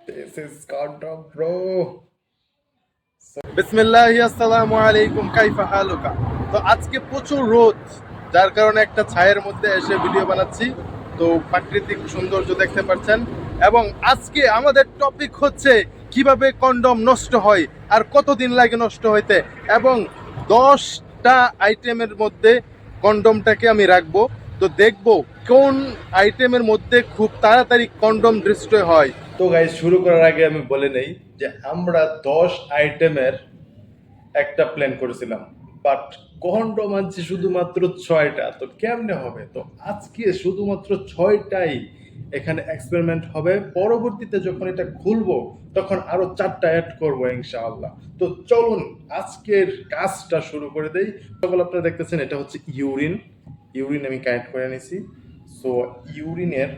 This is Condom Bro. বিসমিল্লাহি আসসালামু আলাইকুম কাইফা হালুকা। তো আজকে প্রচুর রোদ, যার কারণে একটা ছায়ের মধ্যে এসে ভিডিও বানাচ্ছি। তো প্রাকৃতিক সৌন্দর্য দেখতে পাচ্ছেন। এবং আজকে আমাদের টপিক হচ্ছে কিভাবে কন্ডম নষ্ট হয় আর কতদিন লাগে নষ্ট হইতে, এবং 10টা আইটেমের মধ্যে কন্ডমটাকে আমি রাখবো। তো দেখবো কোন আইটেমের মধ্যে খুব তাড়াতাড়ি কন্ডম ডিস্ট্রয় হয়। তো গাইস, শুরু করার আগে আমি বলে নেই যে আমরা 10 আইটেমের একটা প্ল্যান করেছিলাম, বাট কন্ডম আনছি শুধুমাত্র 6টা। তো কেমনে হবে? তো আজকে শুধুমাত্র 6টাই এখানে এক্সপেরিমেন্ট হবে। পরবর্তীতে যখন এটা খুলবো তখন আরো 4টা অ্যাড করবো ইনশাআল্লাহ। তো চলুন আজকের কাজটা শুরু করে দেই। সকল আপনারা দেখতেছেন এটা হচ্ছে ইউরিন। ইউরিন আমি কানেক্ট করে নিছি। সো ইউরিনের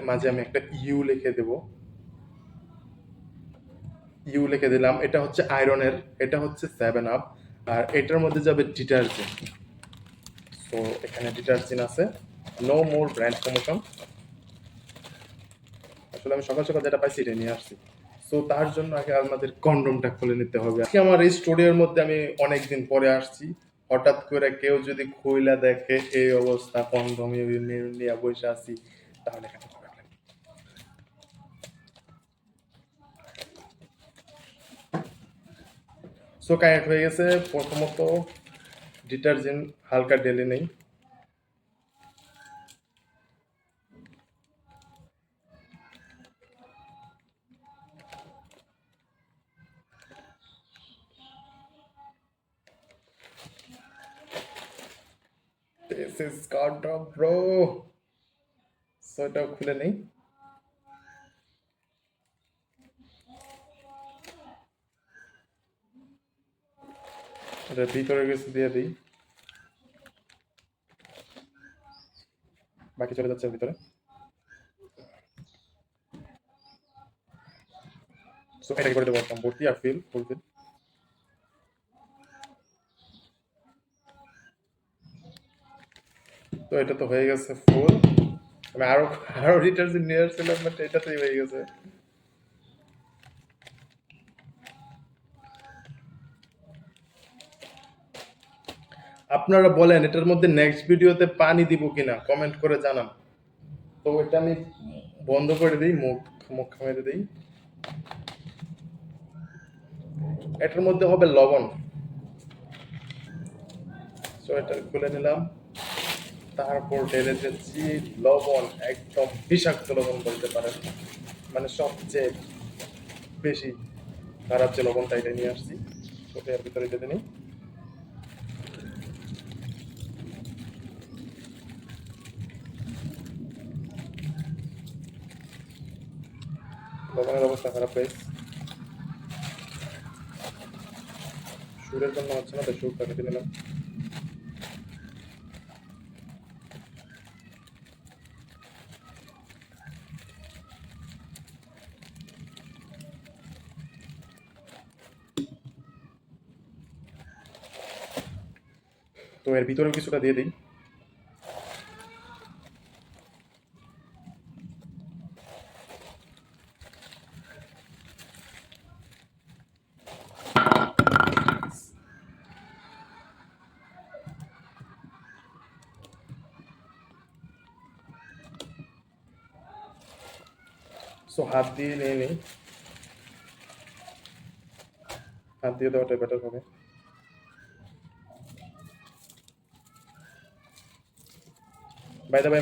মাঝে আমি একটা ইউ লিখে দেবো। ইউ লিখে দিলাম। এটা হচ্ছে আয়রনের, এটা হচ্ছে 7 আপ, আর এটার মধ্যে যাবে ডিটারজেন্ট। সো এখানে ডিটারজেন্ট আছে। No more brand promotion. আসলে আমি সকাল সকাল যেটা পাইছি এটা নিয়ে আসছি। সো তার জন্য আগে আমাদের কন্ডমটা খুলে নিতে হবে। আজকে আমার এই স্টুডিওর মধ্যে আমি অনেকদিন পরে আসছি। হঠাৎ করে কেউ যদি খুইলা দেখে এই অবস্থা, কন্ডম নিয়ে বসে আছি, তাহলে কেন হবে? সো কানেক্ট হয়ে গেছে। প্রথমত ডিটারজেন্ট হালকা ঢেলে নেই। This is Condom Bro. So এটাও খুলে নেই। এটা ভিতরে কিছু দিয়ে দিই, বাকি চলে যাচ্ছে ভিতরে। সো এটাকে করে দেবো একদম ভর্তি আর ফুলফিল। তো এটা তো হয়ে গেছে ফুল। আমি আরো আরো ডিটারজেন্ট নিয়ে আসছিলাম, বাট এটাতেই হয়ে গেছে। আপনারা বলেন এটার মধ্যে নেক্সট ভিডিওতে পানি দিব কিনা, কমেন্ট করে জানান। তো এটা আমি বন্ধ করে দিই, মুখ মুখ মেরে দিই। এটার মধ্যে হবে লবণ। সো এটা খুলে নিলাম। তারপর ঢেলে দিচ্ছি লবণ, একদম বিষাক্ত লবণ বলতে পারেন। মানে সবচেয়ে বেশি খারাপ যে লবণটা, এটা নিয়ে আসছি। ওটা এর ভিতরে ঢেলে নিই। লবণের অবস্থা খারাপ হয়েছে, সুরের জন্য হচ্ছে না, তো সুরটা কেটে নিলাম। তো এর ভিতরেও কিছুটা দিয়ে দিই। সো হাত দিয়ে নিয়ে নিই। হাত দিয়ে দেওয়াটা বেটার হবে। বাই দা বাই,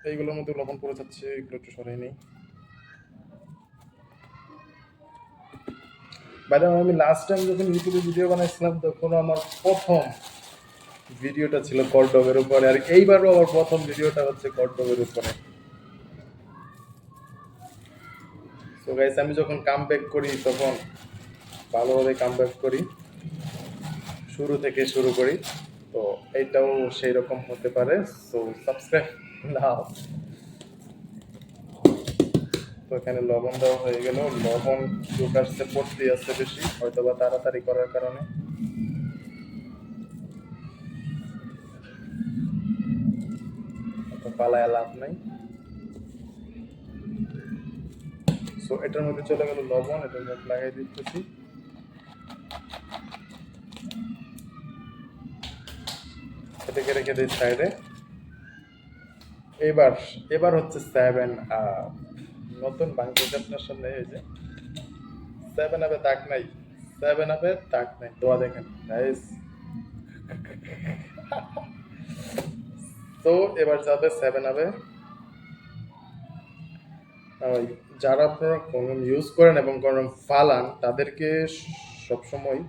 এইগুলোর মধ্যে লবণ পড়ে যাচ্ছে, এগুলো একটু সরিয়ে নিই। বাই দা আমি লাস্ট টাইম যখন ইউটিউবে ভিডিও বানাইছিলাম তখন আমার প্রথম ভিডিওটা ছিল কন্ডমের উপরে, আর এইবারও আমার প্রথম ভিডিওটা হচ্ছে কন্ডমের উপরে। তো গাইস, আমি যখন কাম ব্যাক করি তখন ভালোভাবে কাম ব্যাক করি, শুরু থেকে শুরু করি। তো এইটাও সেই রকম হতে পারে। সো সাবস্ক্রাইব নাও। তো এখানে লবণ দেওয়া হয়ে গেল। লবণ সুগারসে পড়তে আসছে বেশি, হয়তো বা তাড়াতাড়ি করার কারণে। তো পালায় লাভ নাই। সো এটার মধ্যে চলে গেল লবণ, এটার মধ্যে লাগাই দিতেছি। এটাকে রেখে দিই সাইডে। এবার এবার হচ্ছে 7 আপ। নতুন বাংলাদেশ আপনার সামনে এই যে 7 আপে দাগ নাই, 7 আপে দাগ নাই, দোয়া দেখেন গাইস। তো এবার যাবে 7 আপে। যারা আপনারা কন্ডম ইউজ করেন এবং কন্ডম ফালান তাদেরকে সবসময়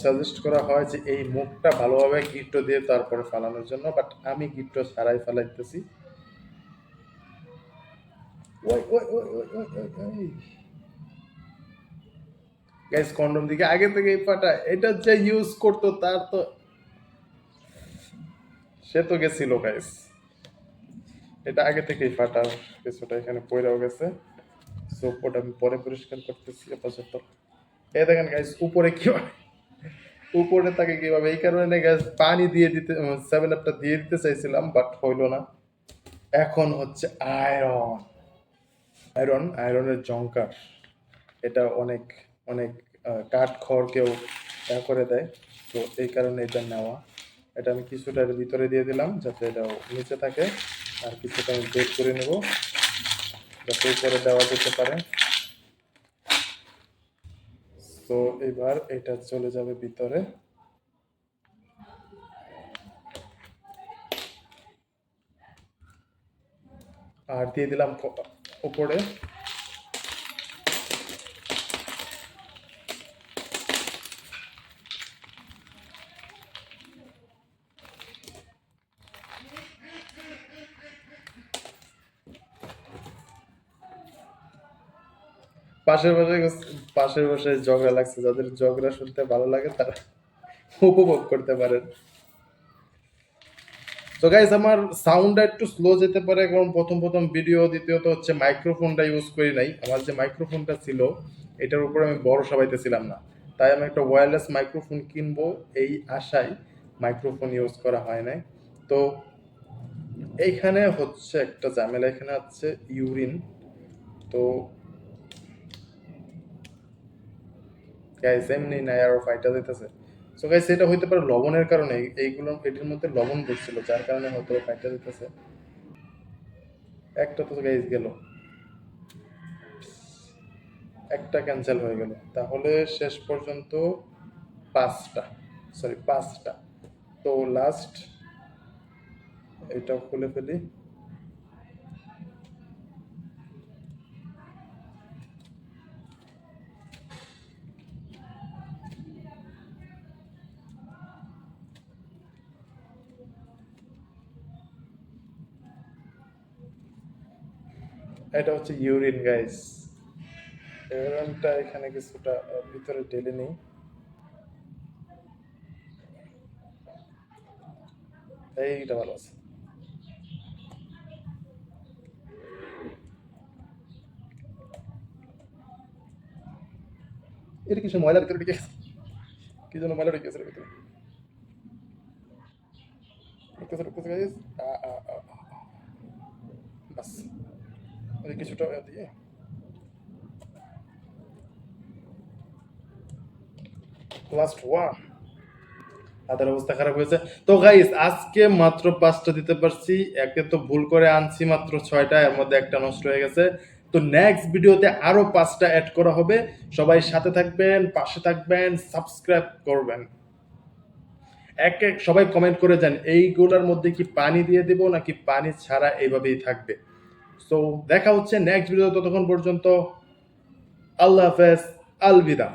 সাজেস্ট করা হয় যে এই মুখটা ভালোভাবে গিট্টো দিয়ে তারপরে ফালানোর জন্য, বাট আমি গিট্টো ছাড়াই ফালাইতেছি। গাইস কন্ডম দিকে আগে থেকে ফাটা, এটা যে ইউজ করতো তার তো সে তো গেছিল গাইস, এটা আগে থেকেই ফাটা, কিছুটা এখানে পড়েও গেছে। সো ওটা আমি পরে পরিষ্কার করতেছি আপাতত। এই দেখেন গাইস উপরে কি উপরে তাকে কিভাবে, এই কারণে গাইস পানি দিয়ে দিতে 7 আপটা দিয়ে দিতে চাইছিলাম বাট হইলো না। এখন হচ্ছে আয়রন, আয়রনের জঙ্কার। এটা অনেক অনেক কাঠ খড়কেও করে দেয়, তো এই কারণে এটা নেওয়া। এটা আমি কিছুটা এর ভিতরে দিয়ে দিলাম যাতে এটা নিচে থাকে, আর কিছুটা আমি বের করে নেব যাতে উপরে দেওয়া যেতে পারে। তো এবার এটা চলে যাবে ভিতরে। আর দিয়ে দিলাম উপরে। পাশের বসে ঝগড়া লাগছে, যাদের ঝগড়া শুনতে ভালো লাগে তারা উপভোগ করতে পারেন। তো গাইস আমার সাউন্ডটা একটু স্লো যেতে পারে কারণ প্রথম প্রথম ভিডিও, দ্বিতীয়ত হচ্ছে মাইক্রোফোনটা ইউজ করি নাই। আমার যে মাইক্রোফোনটা ছিল এটার উপরে আমি ভরসা পাইতেছিলাম না, তাই আমি একটা ওয়্যারলেস মাইক্রোফোন কিনবো এই আশায় মাইক্রোফোন ইউজ করা হয় নাই। তো এইখানে হচ্ছে একটা ঝামেলা, এখানে হচ্ছে ইউরিন। তো গাইস এমনি নাই আরো ফাইটা দিতেছে। সো গাইস এটা হইতে পারে লবণের কারণে, এইগুলো এটির মধ্যে লবণ ধরছিল যার কারণে হয়তো ফাইটা দিতেছে। একটা তো গাইস গেল, একটা ক্যান্সেল হয়ে গেল, তাহলে শেষ পর্যন্ত 5টা। তো লাস্ট এটাও খুলে ফেলি। এটা হচ্ছে ইউরিন গাইস, ইউরিনটা এখানে কিছুটা ভিতরে ঢেলে নেই। এইটা ভালো আছে। এটা কিছু ময়লার ভিতরে ঢুকে গেছে, কি যেন ময়লা ঢুকে গেছে ভিতরে। ঢুকতেছে গাইস, বাস কিছুটা দিয়ে লাস্ট ওয়ান। হাতের অবস্থা খারাপ হয়েছে। তো গাইস আজকে মাত্র 5টা দিতে পারছি, একে তো ভুল করে আনছি মাত্র 6টা, এর মধ্যে একটা নষ্ট হয়ে গেছে। তো নেক্সট ভিডিওতে আরো 5টা অ্যাড করা হবে। সবাই সাথে থাকবেন, পাশে থাকবেন, সাবস্ক্রাইব করবেন। এক এক সবাই কমেন্ট করে যান এইগুলোর মধ্যে কি পানি দিয়ে দেব নাকি পানি ছাড়া এইভাবেই থাকবে। সো দেখা হচ্ছে নেক্সট ভিডিও, ততক্ষণ পর্যন্ত আল্লাহ হাফেজ, আলবিদা।